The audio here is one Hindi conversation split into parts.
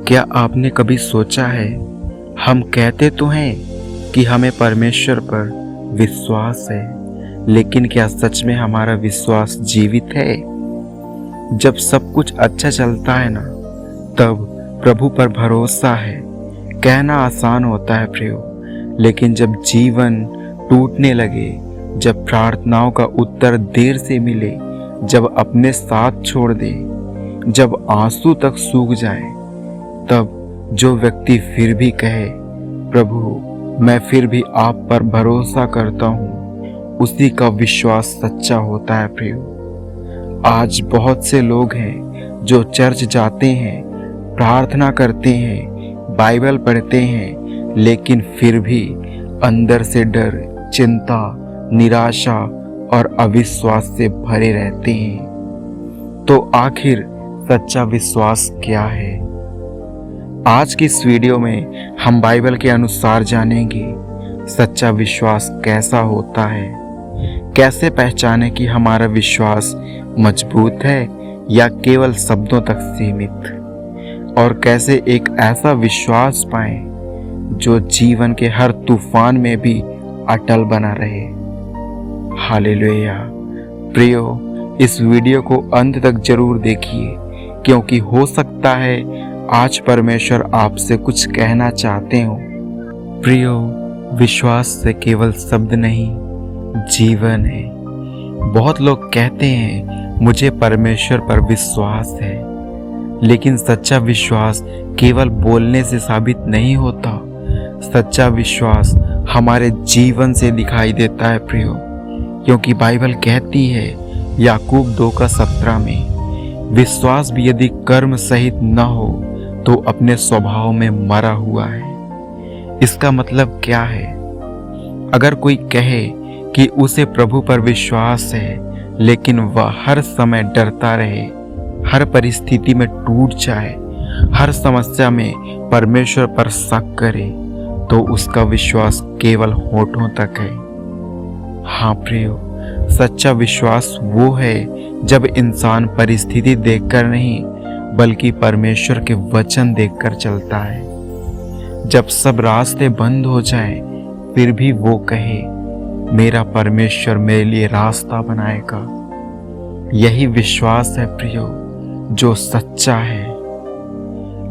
क्या आपने कभी सोचा है, हम कहते तो हैं कि हमें परमेश्वर पर विश्वास है, लेकिन क्या सच में हमारा विश्वास जीवित है? जब सब कुछ अच्छा चलता है ना, तब प्रभु पर भरोसा है कहना आसान होता है प्रियो। लेकिन जब जीवन टूटने लगे, जब प्रार्थनाओं का उत्तर देर से मिले, जब अपने साथ छोड़ दे, जब आंसू तक सूख जाए, तब जो व्यक्ति फिर भी कहे, प्रभु मैं फिर भी आप पर भरोसा करता हूँ, उसी का विश्वास सच्चा होता है प्रियो। आज बहुत से लोग हैं जो चर्च जाते हैं, प्रार्थना करते हैं, बाइबल पढ़ते हैं, लेकिन फिर भी अंदर से डर, चिंता, निराशा और अविश्वास से भरे रहते हैं। तो आखिर सच्चा विश्वास क्या है? आज की इस वीडियो में हम बाइबल के अनुसार जानेंगे सच्चा विश्वास कैसा होता है, कैसे पहचाने कि हमारा विश्वास मजबूत है या केवल शब्दों तक सीमित, और कैसे एक ऐसा विश्वास पाएं जो जीवन के हर तूफान में भी अटल बना रहे। हालेलुया। प्रियो, इस वीडियो को अंत तक जरूर देखिए, क्योंकि हो सकता है आज परमेश्वर आपसे कुछ कहना चाहते हो। प्रियो, विश्वास से केवल शब्द नहीं, जीवन है। बहुत लोग कहते हैं मुझे परमेश्वर पर विश्वास है, लेकिन सच्चा विश्वास केवल बोलने से साबित नहीं होता। सच्चा विश्वास हमारे जीवन से दिखाई देता है प्रियो, क्योंकि बाइबल कहती है याकूब 2:17 में, विश्वास भी यदि कर्म सहित न हो तो अपने स्वभाव में मरा हुआ है। इसका मतलब क्या है? अगर कोई कहे कि उसे प्रभु पर विश्वास है, लेकिन वह हर समय डरता रहे, हर परिस्थिति में टूट जाए, हर समस्या में परमेश्वर पर शक करे, तो उसका विश्वास केवल होठों तक है। हाँ प्रियो, सच्चा विश्वास वो है जब इंसान परिस्थिति देखकर नहीं, बल्कि परमेश्वर के वचन देखकर चलता है। जब सब रास्ते बंद हो जाएं, फिर भी वो कहे, मेरा परमेश्वर मेरे लिए रास्ता बनाएगा। यही विश्वास है प्रियो, जो सच्चा है।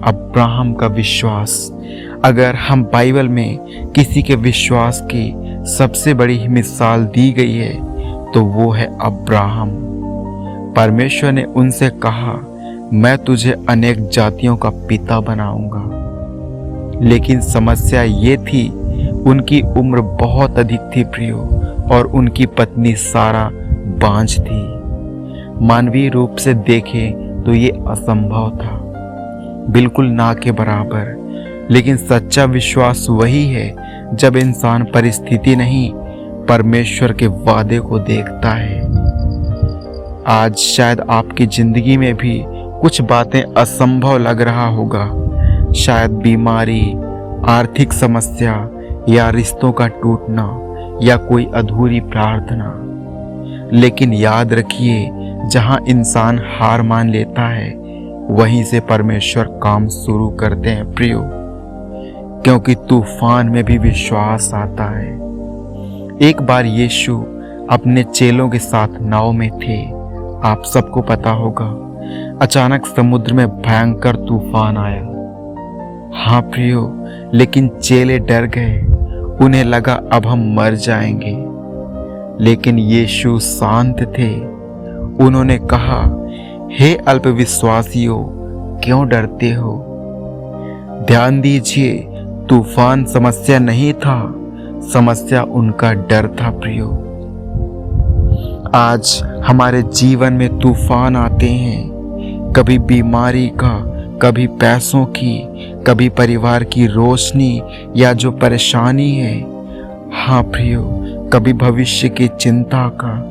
अब्राहम का विश्वास, अगर हम बाइबल में किसी के विश्वास की सबसे बड़ी मिसाल दी गई है, तो वो है अब्राहम। परमेश्वर ने उनसे कहा, मैं तुझे अनेक जातियों का पिता बनाऊंगा। लेकिन समस्या ये थी, उनकी उम्र बहुत अधिक थी प्रियो, और उनकी पत्नी सारा बांझ थी। मानवीय रूप से देखें तो ये असंभव था, बिल्कुल ना के बराबर। लेकिन सच्चा विश्वास वही है जब इंसान परिस्थिति नहीं, परमेश्वर के वादे को देखता है। आज शायद आपकी जिंदगी में भी कुछ बातें असंभव लग रहा होगा, शायद बीमारी, आर्थिक समस्या, या रिश्तों का टूटना, या कोई अधूरी प्रार्थना। लेकिन याद रखिए, जहां इंसान हार मान लेता है, वहीं से परमेश्वर काम शुरू करते हैं प्रियो, क्योंकि तूफान में भी विश्वास आता है। एक बार यीशु अपने चेलों के साथ नाव में थे, आप सबको पता होगा। अचानक समुद्र में भयंकर तूफान आया। हाँ प्रियो, लेकिन चेले डर गए, उन्हें लगा अब हम मर जाएंगे। लेकिन यीशु शांत थे। उन्होंने कहा, हे अल्पविश्वासियों, क्यों डरते हो? ध्यान दीजिए, तूफान समस्या नहीं था, समस्या उनका डर था प्रियो। आज हमारे जीवन में तूफान आते हैं, कभी बीमारी का, कभी पैसों की, कभी परिवार की रोशनी या जो परेशानी है। हाँ प्रियो, कभी भविष्य की चिंता का।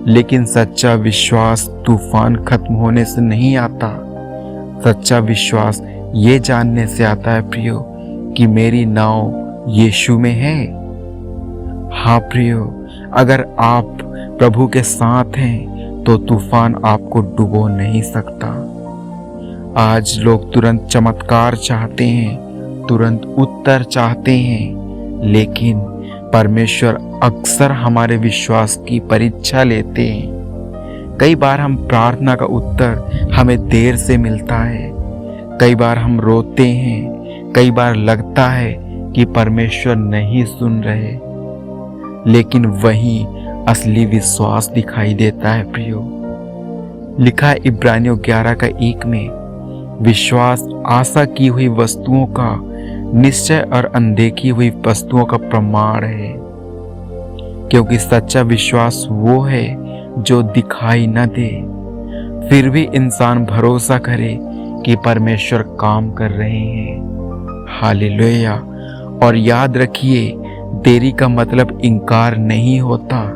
लेकिन सच्चा विश्वास तूफान खत्म होने से नहीं आता। सच्चा विश्वास ये जानने से आता है प्रियो कि मेरी नाव यीशु में है। हाँ प्रियो, अगर आप प्रभु के साथ हैं तो तूफान आपको डुबो नहीं सकता। आज लोग तुरंत चमत्कार चाहते हैं, तुरंत उत्तर चाहते हैं, लेकिन परमेश्वर अक्सर हमारे विश्वास की परीक्षा लेते हैं। कई बार हम प्रार्थना का उत्तर हमें देर से मिलता है, कई बार हम रोते हैं, कई बार लगता है कि परमेश्वर नहीं सुन रहे, लेकिन वहीं असली विश्वास दिखाई देता है प्रियो। लिखा है इब्रानियों 11:1 में, विश्वास आशा की हुई वस्तुओं का निश्चय और अनदेखी हुई वस्तुओं का प्रमाण है, क्योंकि सच्चा विश्वास वो है जो दिखाई न दे, फिर भी इंसान भरोसा करे कि परमेश्वर काम कर रहे हैं। हालेलुया। और याद रखिए, देरी का मतलब इनकार नहीं होता।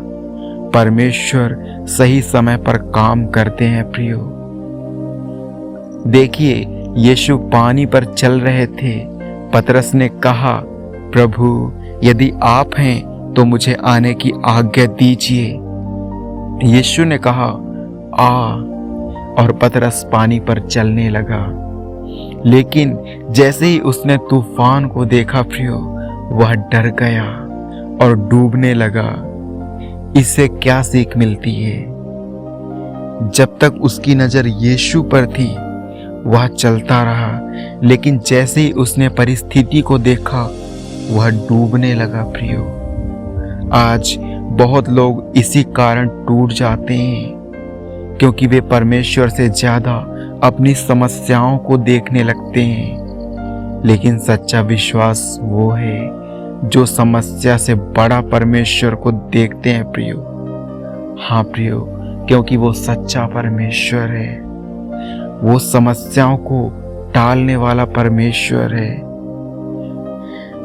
परमेश्वर सही समय पर काम करते हैं प्रियो। देखिए, यीशु पानी पर चल रहे थे। पतरस ने कहा, प्रभु यदि आप हैं तो मुझे आने की आज्ञा दीजिए। यीशु ने कहा, आ, और पतरस पानी पर चलने लगा। लेकिन जैसे ही उसने तूफान को देखा प्रियो, वह डर गया और डूबने लगा। इससे क्या सीख मिलती है? जब तक उसकी नजर यीशु पर थी वह चलता रहा, लेकिन जैसे ही उसने परिस्थिति को देखा वह डूबने लगा प्रियो। आज बहुत लोग इसी कारण टूट जाते हैं, क्योंकि वे परमेश्वर से ज्यादा अपनी समस्याओं को देखने लगते हैं। लेकिन सच्चा विश्वास वो है जो समस्या से बड़ा परमेश्वर को देखते हैं प्रियो। हाँ प्रियो, क्योंकि वो सच्चा परमेश्वर है, वो समस्याओं को टालने वाला परमेश्वर है।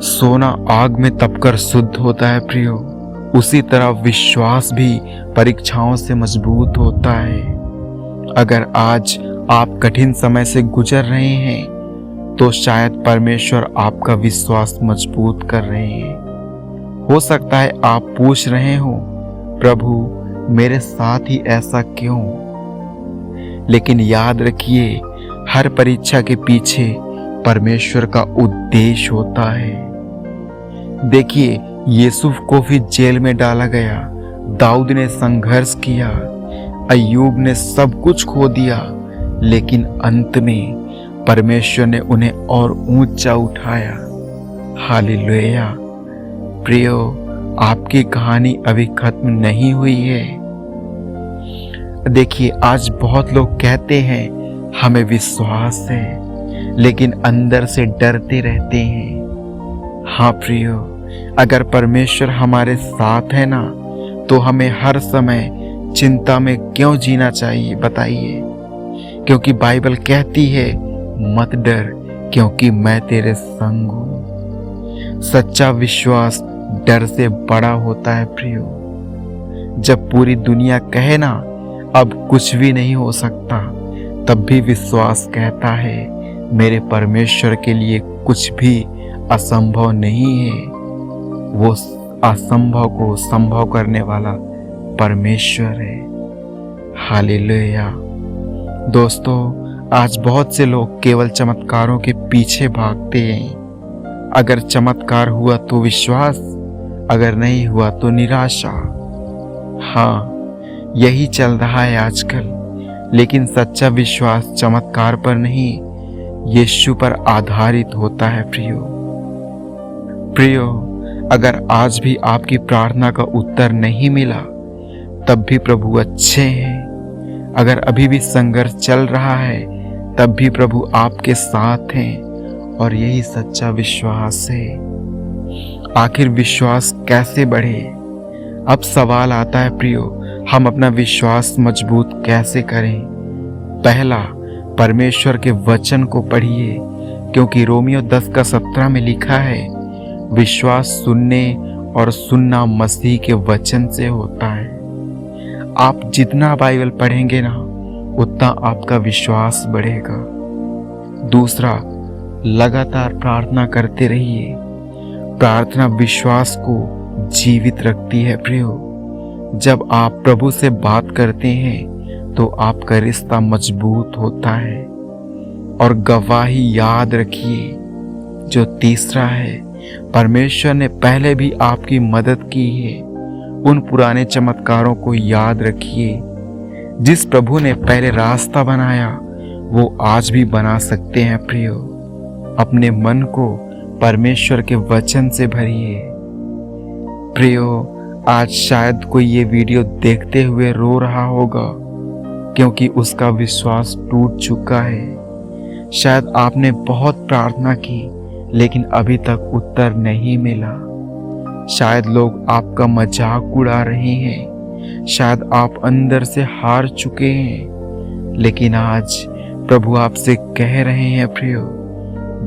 सोना आग में तपकर शुद्ध होता है प्रियो, उसी तरह विश्वास भी परीक्षाओं से मजबूत होता है। अगर आज आप कठिन समय से गुजर रहे हैं तो शायद परमेश्वर आपका विश्वास मजबूत कर रहे हैं। हो सकता है आप पूछ रहे हो, प्रभु मेरे साथ ही ऐसा क्यों? लेकिन याद रखिए, हर परीक्षा के पीछे परमेश्वर का उद्देश्य होता है। देखिए, यूसुफ को भी जेल में डाला गया, दाऊद ने संघर्ष किया, अय्यूब ने सब कुछ खो दिया, लेकिन अंत में परमेश्वर ने उन्हें और ऊंचा उठाया। हालेलुया। प्रियो, आपकी कहानी अभी खत्म नहीं हुई है। देखिए, आज बहुत लोग कहते हैं हमें विश्वास है, लेकिन अंदर से डरते रहते हैं। हाँ प्रियो, अगर परमेश्वर हमारे साथ है ना, तो हमें हर समय चिंता में क्यों जीना चाहिए बताइए? क्योंकि बाइबल कहती है, मत डर क्योंकि मैं तेरे संग हूं। सच्चा विश्वास डर से बड़ा होता है प्रियो। जब पूरी दुनिया कहे ना अब कुछ भी नहीं हो सकता, तब भी विश्वास कहता है मेरे परमेश्वर के लिए कुछ भी असंभव नहीं है। वो असंभव को संभव करने वाला परमेश्वर है। हालेलुया। दोस्तों, आज बहुत से लोग केवल चमत्कारों के पीछे भागते हैं। अगर चमत्कार हुआ तो विश्वास, अगर नहीं हुआ तो निराशा। हाँ, यही चल रहा है आजकल। लेकिन सच्चा विश्वास चमत्कार पर नहीं, यीशु पर आधारित होता है प्रियो। प्रियो, अगर आज भी आपकी प्रार्थना का उत्तर नहीं मिला, तब भी प्रभु अच्छे हैं। अगर अभी भी संघर्ष चल रहा है, तब भी प्रभु आपके साथ हैं, और यही सच्चा विश्वास है। आखिर विश्वास कैसे बढ़े? अब सवाल आता है प्रियो, हम अपना विश्वास मजबूत कैसे करें? पहला, परमेश्वर के वचन को पढ़िए, क्योंकि रोमियो 10:17 में लिखा है, विश्वास सुनने और सुनना मसीह के वचन से होता है। आप जितना बाइबल पढ़ेंगे ना, उतना आपका विश्वास बढ़ेगा। दूसरा, लगातार प्रार्थना करते रहिए। प्रार्थना विश्वास को जीवित रखती है प्रियो। जब आप प्रभु से बात करते हैं तो आपका रिश्ता मजबूत होता है। और गवाही याद रखिए। जो तीसरा है, परमेश्वर ने पहले भी आपकी मदद की है। उन पुराने चमत्कारों को याद रखिए। जिस प्रभु ने पहले रास्ता बनाया वो आज भी बना सकते हैं। प्रियो, अपने मन को परमेश्वर के वचन से भरिए। प्रियो, आज शायद कोई ये वीडियो देखते हुए रो रहा होगा क्योंकि उसका विश्वास टूट चुका है। शायद आपने बहुत प्रार्थना की लेकिन अभी तक उत्तर नहीं मिला। शायद लोग आपका मजाक उड़ा रहे हैं। शायद आप अंदर से हार चुके हैं। लेकिन आज प्रभु आपसे कह रहे हैं, प्रियो,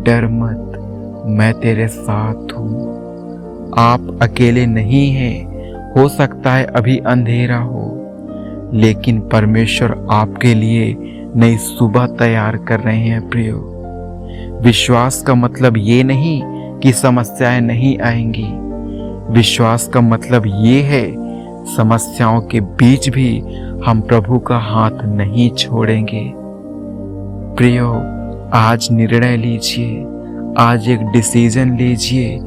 डर मत, मैं तेरे साथ हूँ। आप अकेले नहीं हैं। हो सकता है अभी अंधेरा हो, लेकिन परमेश्वर आपके लिए नई सुबह तैयार कर रहे हैं। प्रियो, विश्वास का मतलब ये नहीं कि समस्याएं नहीं आएंगी। विश्वास का मतलब ये है समस्याओं के बीच भी हम प्रभु का हाथ नहीं छोड़ेंगे। प्रियो, आज निर्णय लीजिए, आज एक डिसीजन लीजिए।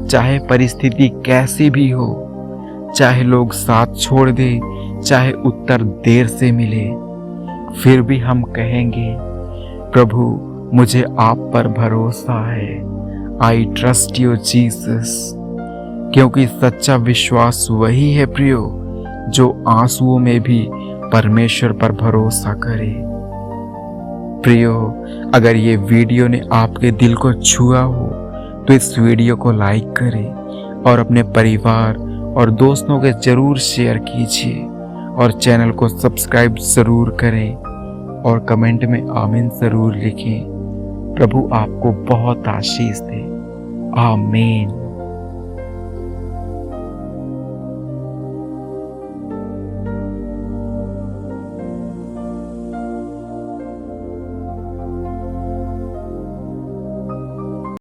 चाहे परिस्थिति कैसी भी हो, चाहे लोग साथ छोड़ दे, चाहे उत्तर देर से मिले, फिर भी हम कहेंगे, प्रभु मुझे आप पर भरोसा है। I trust you Jesus. क्योंकि सच्चा विश्वास वही है, प्रियो, जो आंसुओं में भी परमेश्वर पर भरोसा करे। प्रियो, अगर ये वीडियो ने आपके दिल को छुआ हो तो इस वीडियो को लाइक करें और अपने परिवार और दोस्तों के जरूर शेयर कीजिए और चैनल को सब्सक्राइब जरूर करें और कमेंट में आमीन जरूर लिखें। प्रभु आपको बहुत आशीष दे। आमीन।